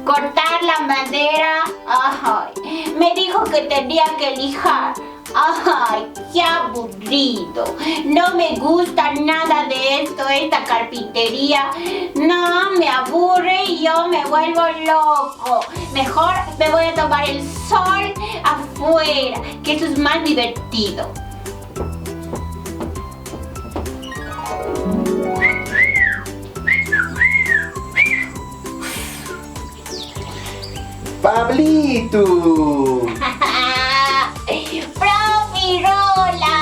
Cortar la madera. Ay, me dijo que tenía que lijar. Ay, qué aburrido. No me gusta nada de esto, esta carpintería. No, me aburre y yo me vuelvo loco. Mejor me voy a tomar el sol afuera, que eso es más divertido. Pablito! ¡Profirola!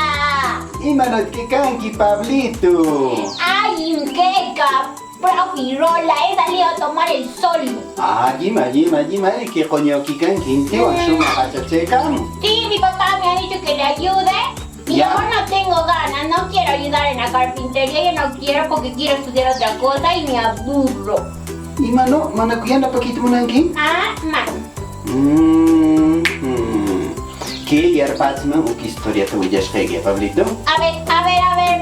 Imanot que kanki, Pablito! ¡Ay, queca! ¡Profirola! He salido a tomar el sol. Jima, que coño que kanki, ¿qué va a sumar? Sí, mi papá me ha dicho que le ayude. Y Ya. yo no tengo ganas, no quiero ayudar en la carpintería, yo no quiero porque quiero estudiar otra cosa y me aburro. Imano, manakuyana pakito mo nanki? Ah, man. ¿Qué yarpatsman o qué historia te voy a escribir, Pablito? A ver,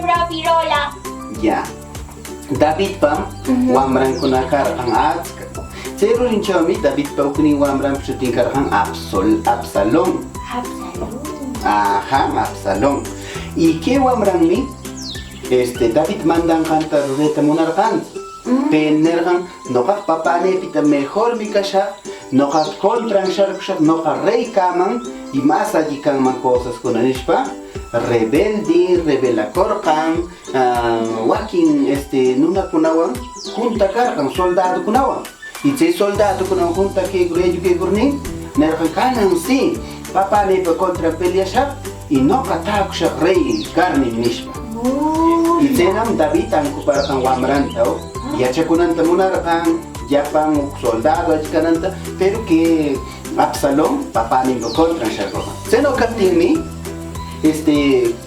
profirola. Ya. David pam, wamran kunakar ang atska. Zero rin chomi, David pa ukuning wamran psutinkar ang Absalom. Ajá, Absalom. ¿Y qué wamran mi? David mandan cantar reta monarcan. Penergan, noka papane pita mejor mi kasha, noka contran sharksha, noka rey kaman, y más allí kaman cosas con anishpa, rebela korkan, wakin nuna kunawan, junta karkan soldado kunawan. Y si soldado kunawan junta que gurni, nergan kanan si, papane pa contra peleashap, y noka taksha rey karni nishpa. Y senam David ang kuparang wamrantao. Yachakunanta munarkan, yapang soldado achkananta, pero que Absalom, papá ni contra Sharroja. Seno kaptini,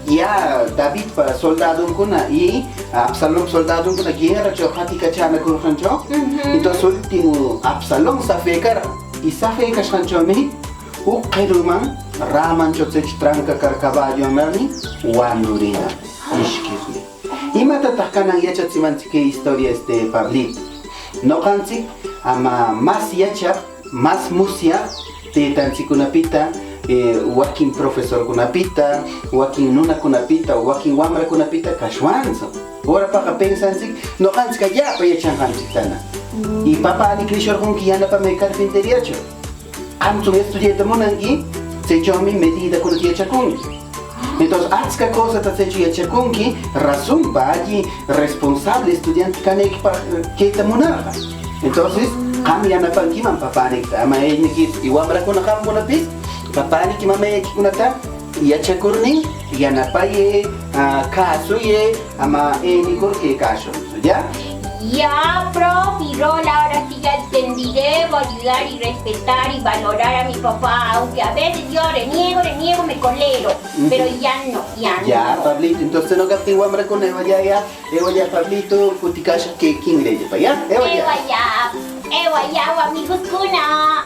ya David para soldado kuna y Absalom soldado kuna guerra chohati kachana kurhancho. Entonces último Absalom safekar y safeka shancho mi, ukairuman raman chotsech tranca car caballo merni, wanurina, ishkirni. Y matatakanan yachatsimansi que historia Pablito. No kansi, ama más yachap, más musia, te tansi kunapita, wakin profesor kunapita, wakin nuna kunapita, wakin wamra kunapita, kashwanso. Ahora para pensansi, no kansi ka ya pa yachan kansi tana. Y papá ni krishor con que yana pa me carpintería cho. Amtum estudiante monangi, se chomi medida con yachakun. Entonces, hasta cosa te hecho ya chakunki, razón para allí responsable estudiante que te monarca. Entonces, cambia na pankiman papá ni ama ni kit igual para con la una pis, papá ni que mame que una ta ya chakurni ya na paye caso ye ama ni porque caso, ¿ya? Ya, profirola, ahora sí ya entendí. Debo ayudar y respetar y valorar a mi papá, aunque a veces yo reniego, me colero. Pero ya no. Ya, Pablito, entonces no capté guamra con Eva ya, Pablito, puticasha que king le lleva, ¿ya? Ewa ya, amigos kuna.